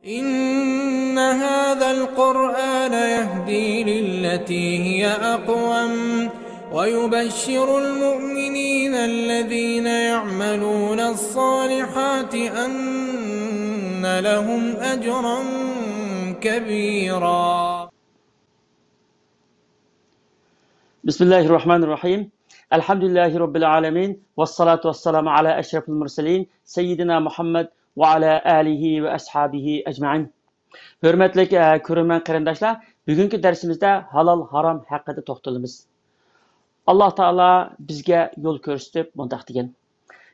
إن هذا القرآن يهدي للتي هي أقوم ويبشر المؤمنين الذين يعملون الصالحات أن لهم أجرا كبيرا. بسم الله الرحمن الرحيم. الحمد لله رب العالمين والصلاة والسلام على أشرف المرسلين سيدنا محمد وعلى آله وأصحابه أجمعين. Hürmetli көрермен qarindoshlar, bugungi darsimizda halol harom haqida to'xtalamiz. Alloh taolo bizga yo'l ko'rsatib mundaq degan: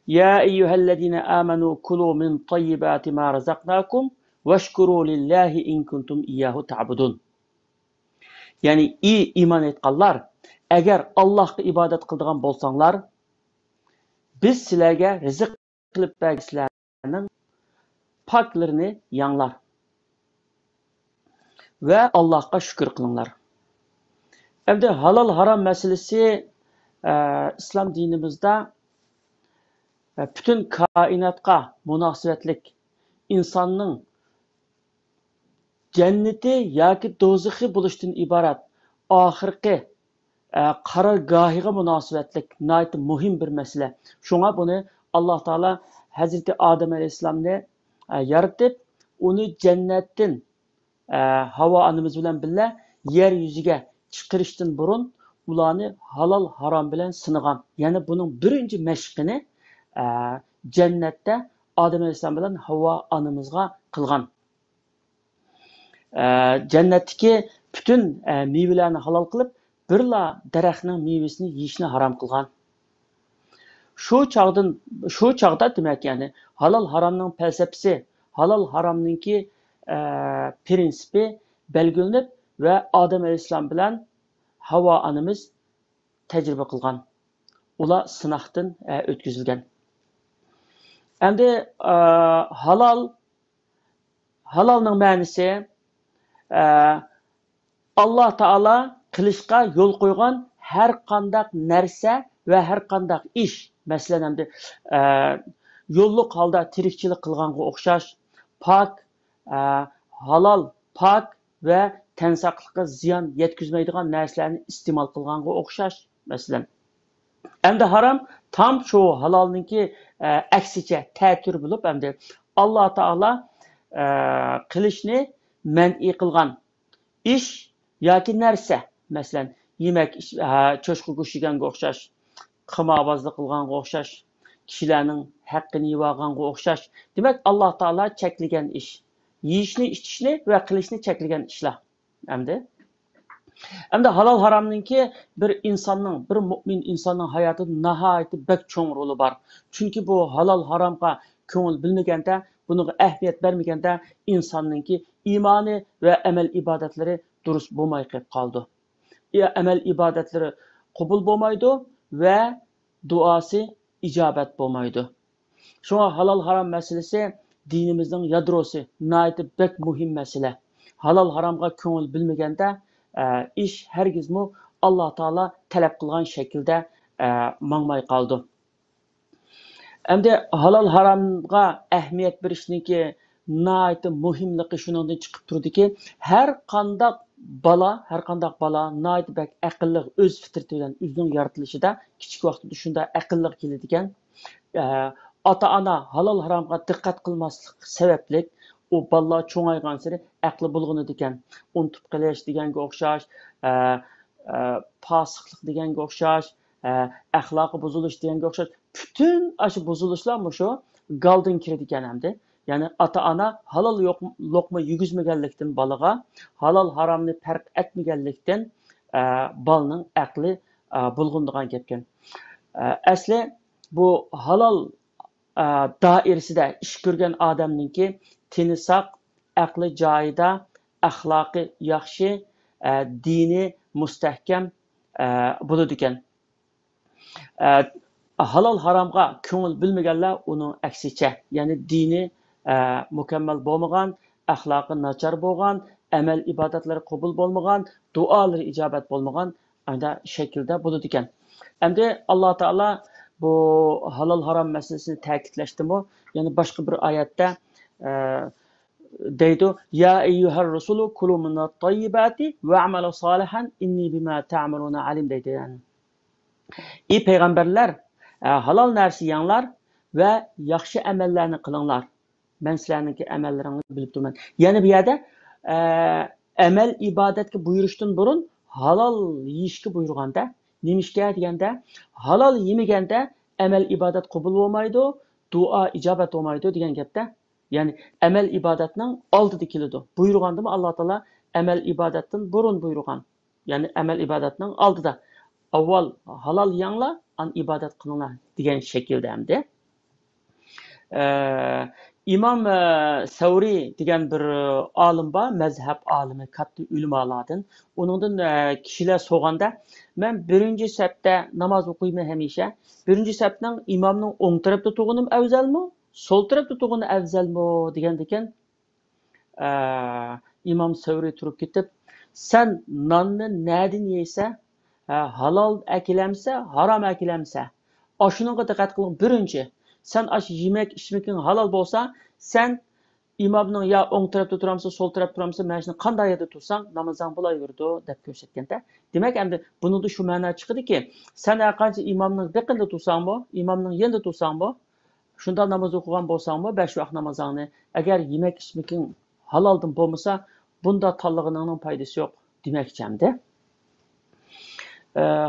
Ya ayyuhallazina amanu kulu min tayyibati ma razaqnakum washkuru lillahi in kuntum iyyahu ta'budun. Ya'ni iymon etganlar, agar Allohga ibodat qiladigan bo'lsanglar, biz sizlarga rizq qilib berganlarning poklarini yanglar ve Allah'a şükür kılınlar. Hem de halal haram meselesi İslam dinimizde bütün kainatka münasebetlik insanın cenneti yoki do'zaxi buluştuğun ibaret ahirki qarorgohiga münasebetlik nayt muhim bir mesele. Şuna bunu Allah Teala Hazreti Adem Aleyhisselam'ı yaratıp onu cennetin hava anımız bilen bile yeryüzüge çıkırıştın burun ulanı halal haram bilen sınıgan. Yani bunun birinci meşkini cennette Adem Aleyhisselam bilen hava anımızga kılgan. Cennetteki bütün meyvelerini halal kılıp birla daraxtning meyvesini yeyishni haram kılgan. Şu çağda demek yani halal haramning felsefesi, halal haramninki prinsipi belgilenip ve Adem Aleyhisselam bilen Hava anımız tecrübe kılgan. Ula sınaqdan ötküzülgen. Hem de halalның ma'nisi Allah Taala qilishga yo'l qo'ygan har qandaq narsa ve her qandaq ish, masalan hamda yo'lliq holda tirikchilik qilganga o'xshash, pok halal, pak ve tensaklıkka ziyan yetkizmeydiğen narsalarni iste'mol qilganga o'xshash masalan. Endi haram tam şu halalninki aksicha ta'tir bo'lib, endi Alloh taolo qilishni man'i qilgan ish yoki narsa, masalan yemek cho'chqa go'sht yeganga o'xshash, qimorbozlik qilganga o'xshash, kishilarning haqqini yeb olganga o'xshash. Demak Alloh taolo cheklagan ish. Yeyishni, ichishni ve qilishni cheklagan ishlar. Hamda halal haramninki bir insonning, bir mo'min insonning hayotida nihoyatda bek cho'ng roli bor. Chunki bu halal haramga ko'ngil bilmaganda, bunga ahamiyat bermaganda insonninki iymoni ve amel ibodatlari durust bo'lmay qolib qoldi. Amel ibodatlari qabul bo'lmaydi ve duosi ijobat bo'lmaydi. Şuna halal haram meselesi dinimizin yadrosu, nayeti bek muhim mesele. Halal haramga ko'ngil bilmegende iş hergizmi Allah Taala talep kılgan şekilde mangmay kaldı. Hem de halal haramga ehmiyet berişniki nayeti muhimligi şundan çıkıp durdu ki her qandaq bala nayeti bek aqlli öz fitrati bilan o'zining yaratılışida kichik vaqtida shunday aqlli keladigan ata-ana halal haramga diqqat qilmaslik sababli o balla çoğaygan seri aqli bulgunu diken, unutup qilish deganga o'xshash, pasiqlik deganga o'xshash, axloqi buzilish deganga o'xshash. Bütün aşı buzilishlar shu galdan kiradigan hamda. Yani ata-ana halal lokma yegizmaganlikdan balaga, halal haramni farq etmaganlikdan balning aqli bulgundigan ketgan. Asli bu halal dairesida ish ko'rgan odamninki tini saq, aqli joyida, axloqi yaxshi, dini mustahkam bo'ladi ekan. Halal haramga ko'ngil bilmaganlar uning aksicha, ya'ni dini mukammal bo'lmagan, axloqi nachar bo'lgan, amal ibodatlari qabul bo'lmagan, duolari ijobat bo'lmagan anda shaklda bo'ladi ekan. Endi Alloh taolo bu halal haram meselesini ta'kidlashdimi? Yani başka bir ayette deydi ya eyyuhar rasulu kulu minat tayyibati ve amelu salihan inni bima ta'maluna alim deydi yani. Ey peygamberler halal narsa yanglar ve yaxshi amallarni qilinglar. Ben sizlarniki amallaringizni bilib turman. Yani bu yerda amel ibodatga buyurishdan burun halal yeyishga buyurganda, nemishga deganda halal yemaganda amel ibodat qabul bo'lmaydi, duo ijobat bo'lmaydi degan gapda. Yani amel ibodatning oldida keladi. Buyurgandimi Alloh taolo amel ibodatdan burun buyurgan. Yani amel ibodatning oldida. Avval halal yanglar, an ibodat qilinglar degan shaklda hamda. İmam Savri degan bir olim bor, mazhab olimi, katta ulamolardan. Uningdan kishilar so'g'anda, men birinchi safda namoz o'qiyman hamisha. Birinchi safning imomning o'ng tarafda turganim afzalmi, so'l tarafda turgani afzalmi degandan keyin İmam Savri turib ketib, sen nonni nadin yeysa, halal akilamsa, harom akilamsa, oshuningga diqqat qiling birinchi. Sen aş yemek içmekin halal bolsa, sen imamның ya o'ng tarafda turamsa, sol tarafda turamsa, mana shuni qanday yerda tursan, namozing bo'laverdi deb ko'rsatganda. Demak, endi buningda shu ma'no chiqadiki, sen har qancha imomning biqinda tursangmi, imomning yonida tursangmi, shunda namoz o'qigan bo'lsangmi, 5 vaqt namozingni, agar yemek içmekin halaldan bo'lmasa, bunda tanlig'ingning foydasi yo'q demakchamda.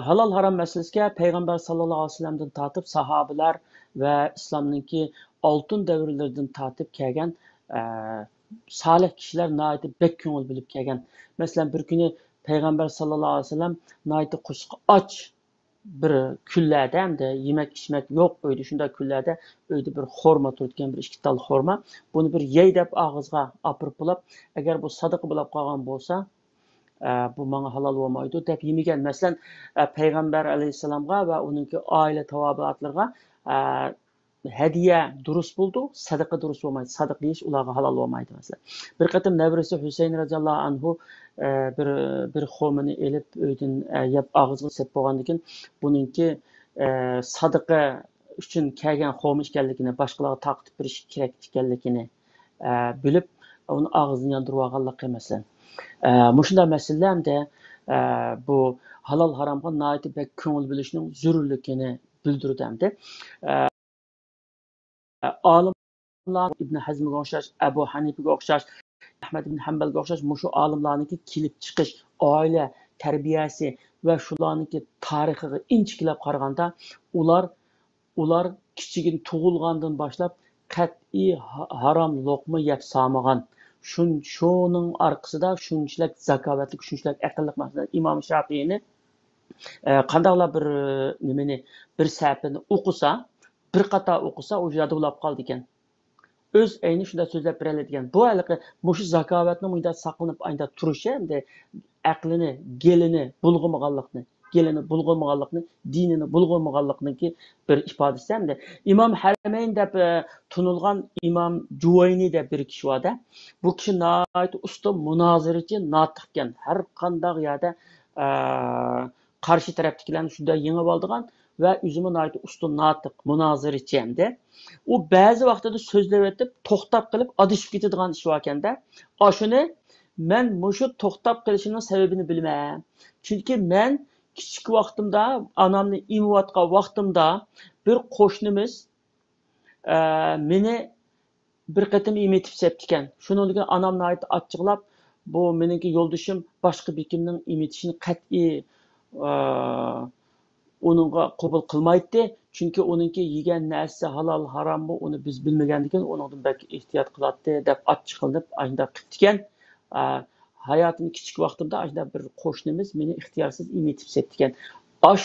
Halal haram meselesiga Peygamber sallallahu aleyhi ve sellem'den tatip sahabeler ve İslam'daki altın devirlerden tatip kelgen salih kişiler naiti bek köngül bilip kelgen. Mesela bir günü Peygamber sallallahu aleyhi ve sellem naiti kuşku aç bir küllerde hem de yemek içmek yok öyle şunda küllerde öyle bir horma tutken bir iki tal horma. Bunu bir yey dep ağızga apırıp bulap, eğer bu sadık bulap kalgan bolsa bu bana halal olmaydı dep yemigen. Mesela Peygamber aleyhisselamga ve onunki aile tavabiatlarga hediye durus buldu, sadaka durus olmaydı. Sadık yiyiş ularga halal olmaydı mesela. Bir qatim nevresi Hüseyin radıyallahu anhu bir xomini elip öydün yap ağızga sep bolgandan bununki sadaka üçün kelgen xom ekanligini, boshqalarga taqtib berish kerak ekanligini bilib, onu ağzını yandırıp alganligi mesela. Muşunda meselelerinde bu halal haramga naiti bek köngül bilishning zururligini bildirdi hamda. Olimlar İbn Hazmga o'xshash, Abu Hanifaga o'xshash, Ahmad ibn Hanbalga o'xshash mushu olimlarniki kelib chiqish, oila tarbiyasi va shularniki tarixiga inchikilab qaraganda ular kichigin tug'ilgandan boshlab qat'iy harom luqma yeb samagan. Şunun arkasında şunçilak zakavatlik, şunçilak aqlliq maqsad İmam Şafii'ni qandaqla bir nimeni bir sahifani o'qisa, bir qata o'qisa, o yerda bo'lib qoldi ekan. Öz ayni shunda so'zlab beradigan. Bu haliqi mushu zakovatni bunda saqlanib ayda turishi hamda aqlini, gelini bulg'amaganlikni, dinini bulg'amaganlikniki bir ifodasi hamda İmam Haramayn deb tunilgan İmam Juvayni deb bir kishi bor. Bu kishi nihoyat usta munozirachi, notiq ekan. Har qanday yerda qarshi tarafdagilarni shunda yengib oldigan ve üzümü nihoyat usta notiq munozirachi hamda. U ba'zi vaqtida so'zlab o'tib, to'xtab qilib, adishib ketadigan ish bor ekanda. Shuni men mushu to'xtab qilishining sababini bilmayman. Chunki men kichik vaqtimda, anamni imiyotgan vaqtimda bir qo'shnimiz meni bir qatim imitib sepdi ekan. Shundan keyin anam nihoyat achchiqlab, bu meniki yo'ldoshim boshqa bekimning imitishini qat'iy onunğa qabul qilmaydi. Chunki onunki yegan narsa halal harommi, uni biz bilmagandan onundan bak ehtiyot qiladi deb achchiqlanib, ayda qilgan. Hayotimning kichik vaqtimda ayda bir qo'shnimiz meni ixtiyorsiz imitib sepdi ekan.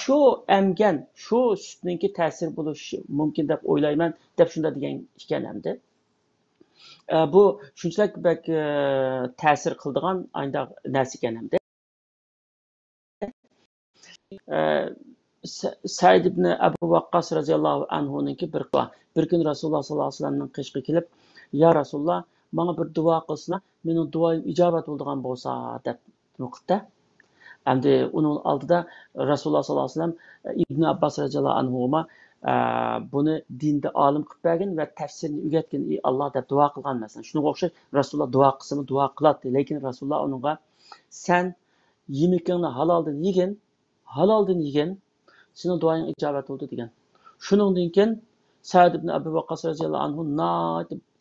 Shu emgen, shu sutninki ta'sir bo'lishi mumkin deb o'ylayman, deb shunda degan ekan hamda. Bu shunchalik bak ta'sir qildigan ayda narsa ekan hamda. Said ibn Abu Waqqas radhiyallohu anhu'ningki bir kun Rasululloh sallallohu alayhi vasallamning qishqiga kelib, "Ya Rasululloh, bana bir duo qilsana, mening duoim ijobat bo'lgan bo'lsa" deb nuqta. Endi uning oldida Rasululloh sallallohu alayhi vasallam İbn Abbas radhiyallohu anhuma buni dinda olim qilib bergan va tafsirni o'rgatgan Alloh deb duo qilgan masalan. Shunga o'xshash Rasululloh duo qilsa duo qiladi, lekin Rasululloh unga sen yemekingni haloldan yegin, sening duoing ijobat bo'ldi degan. Shuningdan keyin Sa'd ibn Abu Waqqas radhiyallohu anhu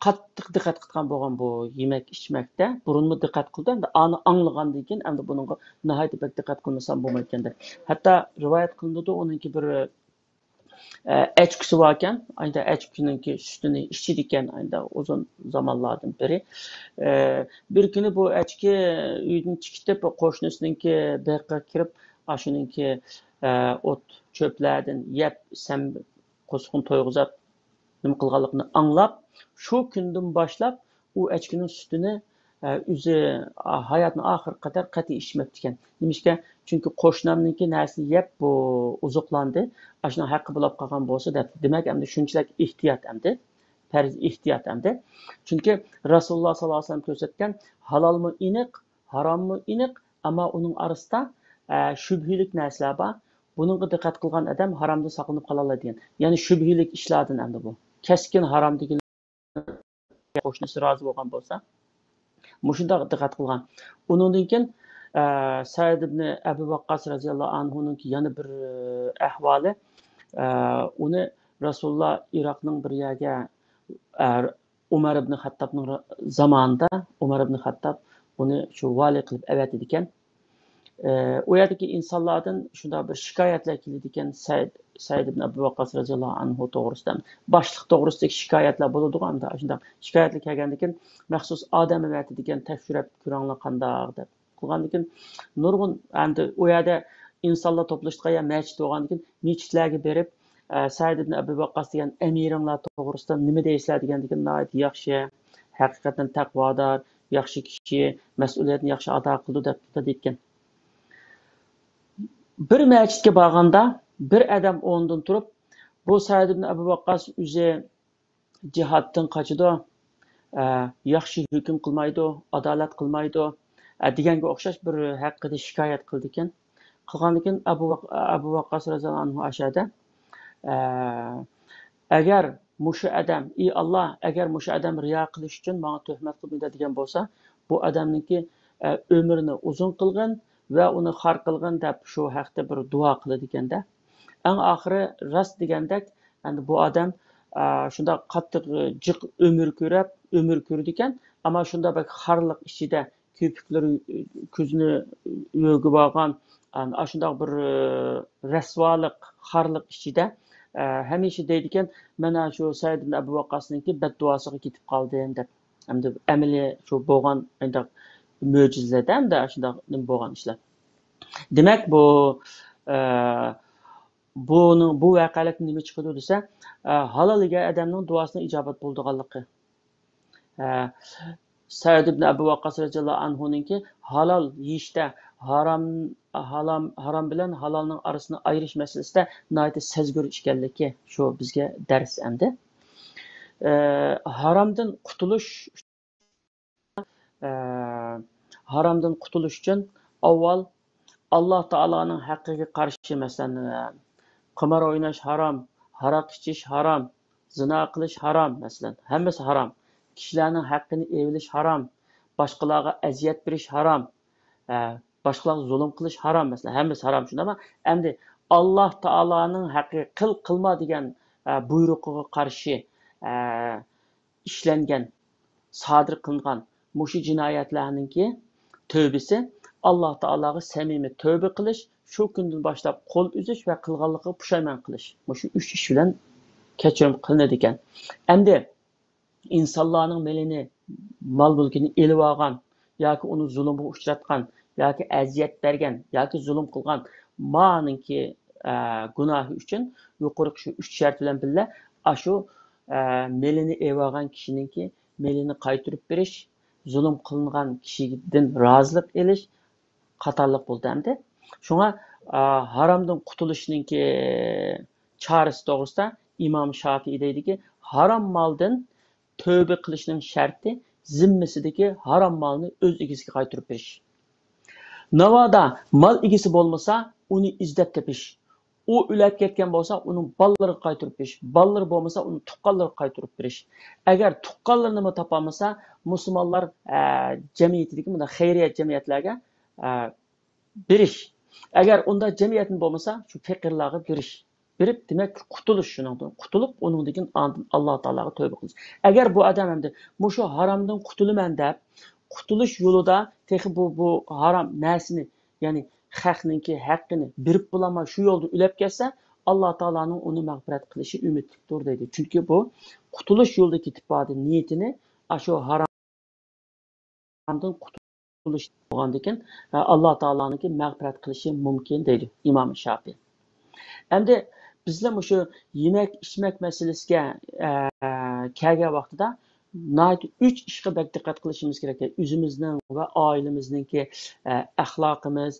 qattiq diqqat qilgan bo'lgan bu yemek ichmakda, burunmi diqqat qildi, endi ani anglagandan keyin endi bunga nihoyat diqqat qilmasam bo'lmayotganda. Hatto rivoyat qilindi, uningki bir echkisi var ekan, ayda echkininki sütünü içidi ekan, ayda uzun zamanlardan beri. Bir kuni bu echki uydan chiqib qo'shnisiniki beqqa kirib, ashuningki ot çöplerden yeb, sen qo'sqin to'yg'izib nima qilganligini anglab, shu kundan boshlab u echkining sütünü o'zi hayotning oxiriga qadar qat'iy ichmabdi ekan. Nimishga? Chunki qo'shnimniki narsani yeb bu uzuqlandi. Ashuna haqqi bo'lib qolgan bo'lsa deb. Demak, endi shunchalik ehtiyot endi. Farz ehtiyot endi. Chunki Rasululloh sollallohu alayhi vasallam ko'rsatgan halolmi iniq, harommi iniq, ammo uning orasida shubhilik narsalar bor. Buningga diqqat qilgan odam haromdan saqlanib qola oladi degan. Ya'ni shubhilik ishlardan endi bu. Keskin harom degan qo'shnisi rozi bo'lgan bo'lsa, mushunda diqqat qilgan. Uningdan keyin Sa'd ibn Abu Waqqas radhiyallohu anhuning yana bir ahvoli, uni Rasululloh Iroqning bir yerga Umar ibn Xattobning zamonida Umar ibn Xattob uni shu vali qilib avatdi ekan. U yerdagi insonlardan shunday bir shikoyatlar keldi ekan Sa'd ibn Abu Waqqas radhiyallohu anhu to'g'risida. Boshliq to'g'risidagi shikoyatlar bo'ladi endi. Shunday shikoyatlar kelgandan keyin maxsus odam avatdi degan tekshirib ko'ranglar qandoq deb qilgandan keyin nurg'un endi u yerda insonlar to'plashgan masjid bo'lgandan keyin masjidlarga berib Sa'd ibn Abu Waqqas degan amiringlar to'g'risida nima deysizlar degandan keyin yaxshi, haqiqatan taqvodor, yaxshi kishi, mas'uliyatni yaxshi ado qildi deb aytgan. Bir masjidga borganda bir adam o'rnidan turib, bu Sa'd ibn Abu Waqqas o'zi jihoddan qochadi, yaxshi hukm qilmaydi, adolat qilmaydi deganga o'xshash bir haqida shikoyat qildi ekan. Qilgandan keyin Abu Waqqas radhiyallohu anhu ashada agar mushu adam, ey Alloh, agar mushu adam riyo qilish uchun menga tuhmat qilmaydi degan bo'lsa, bu odamningki umrini uzun qilgin va uni xor qilgin deb shu haqda bir duo qiladi ekanda. Eng oxiri rost degandek, endi bu odam shunda qattiq jiq umr ko'rdi ekan, ammo shunda bak xorliq ichida ko'piklari ko'zini yo'g'ib olgan, shundoq bir rasvoliq, xorliq ichida hamisha deydi ekan, mana shu Sa'd ibn Abu Waqqasningki badduosiga ketib qoldim deb. Endi amali shu bo'lgan endi mo'jizadan da shundoq bo'lgan ishlar. Demak, bu voqelikni nima chiqadi desa, haloliga odamning duosining ijobat bo'lganligi. Sa'd ibn Abu Waqqas radhiyallohu anhuninki halol yeyishda harom bilan halolning orasini ayirish masalasida nihoyat sezgur ekanligi shu bizga dars endi. Haromdan qutulish uchun avval Alloh taoloning haqqiga qarshi masalan qimor o'ynash harom, haroq ichish harom, zina qilish harom masalan, hammasi harom. Kishilarning haqqini evilish harom, boshqalarga aziyat berish harom, boshqalarga zulm qilish harom masalan, hammasi harom shundami? Endi Alloh taoloning haqqiga qilma degan buyrug'iga qarshi ishlangan, sodir qilingan mushu jinoyatlarningki tövbesi Alloh taologa samimiy tövbe qilish, shu kundan boshlab qo'l uzish va qilganligiga pushaymon qilish. Mushu 3 ish bilan kechirim qilinadi ekan. Endi insonlarning melini, mol mulkini elib olgan yoki uni zulmga uchratgan yoki aziyat bergan yoki zulm qilgan moninki gunohi uchun yuqori shu 3 shart bilan birga shu melini elib olgan kishiningki melini qaytarib berish, zulm qilingan kishidan rozilik elish qatorliq bo'ldi endi. Shunga haromdan qutulishninki chorasi to'g'risida Imom Shofiy deydiki, harom moldan tövbe qilishning sharti zimmasidagi harom molni o'z egasiga qaytarib berish. Navoda mol egasi bo'lmasa, uni izlab tepish, u o'lib ketgan bo'lsa, uning ballarga qaytarib berish, ballar bo'lmasa, uning tuqqanlarga qaytarib berish. Agar tuqqanlarini topolmasa, musulmonlar jamiyatidagi bunda xayriyat jamiyatlarga berish. Agar unda jamiyatni bo'lmasa, shu faqirlarga berish. Berib, demak, qutulish shuningdan. Qutulib, uningdan oldin Alloh taolaga tövbe qilish. Agar bu odam endi mushu haromdan qutulaman deb, qutulish yo'lida texi bu harom narsani, ya'ni haqninki haqqini berib bo'lmay shu yo'lda o'lib ketsa, Alloh taolaning uni mag'firat qilishi umidlidir deydi. Chunki bu qutulish yo'lida ketib bordi niyatini shu haromdan qutulish bo'lgandan keyin Alloh taolaning mag'firat qilishi mumkin deydi Imom Shofiy. Endi bizlar shu yemek içmek meselesiga kelgan vaqtida 3 ishga diqqat qilishimiz kerak. O'zimizning va oilamizningki axloqimiz,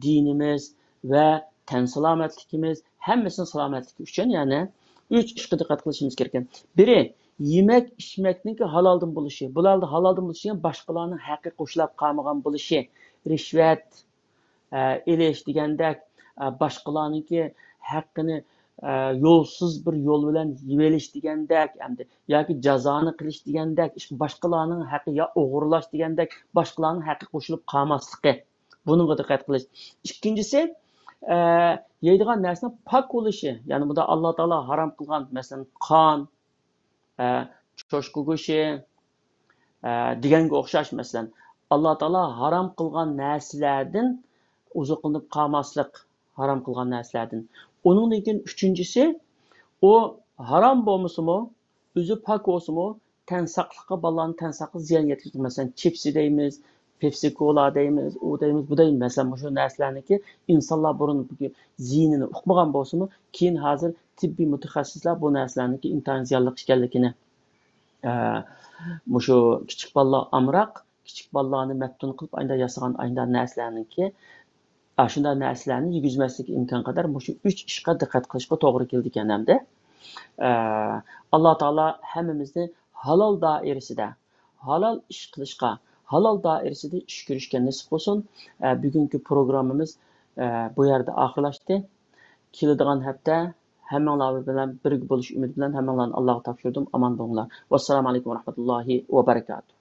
dinimiz va tan salomatligimiz, hammasini salomatligi uchun ya'ni 3 ishga diqqat qilishimiz kerak. Biri yemek içmekninki haloldan bo'lishi. Bularda haloldan bo'lishi ham boshqalarning haqqi qo'shilib qolmagan bo'lishi, rishvat elish degandek boshqalarninki haqqini yo'lsiz bir yo'l bilan yevelish degandek, hamda yoki jazoni qilish degandek, boshqalarning haqqi yo o'g'irlash degandek, boshqalarning haqqi qo'shilib qolmasligi. Bunga diqqat qilish. Ikkinchisi, yeydigan narsa pok bo'lishi. Ya'ni bunda Alloh taolo harom qilgan, masalan, qon, cho'shqa go'shti deganga o'xshash, masalan, Alloh taolo harom qilgan narsalardan uzuqlanib qolmaslik, harom qilgan narsalardan. Onun için üçüncüsü, o haram bo'lmasimi, o'zi pok bo'lsimi, tan saqliqqa balalarni tan saqliq ziyon yetkazadi. Masalan, chipsi deymiz, Pepsi Cola deymiz, u deymiz, bu deymiz. Masalan, shu narsalarniki insonlar burun ziynini uqmagan bo'lsimi, keyin hozir tibbiy mutaxassislar bu narsalarniki intayin ziyonli ekanligini, shu kichik bolalar amroq, kichik bolalarni maftun qilib ayda yasagan ayda narsalarniki shunday narsalarni yegizmaslik imkon qadar shu 3 ishga diqqat qilishga to'g'ri keldi ekan hamda. Alloh taolo hammamizni halol doirasida, halol ish qilishga, halol doirasida ish ko'rishga nasib qilsin. Bugungi programmamiz bu yerda oxirlashdi. Keladigan hafta hammanglar bilan birga bo'lish umidi bilan hammanglarni Allohga topshirdim. Omon bo'linglar. Vassalomu alaykum va rahmatullohi va barakatuh.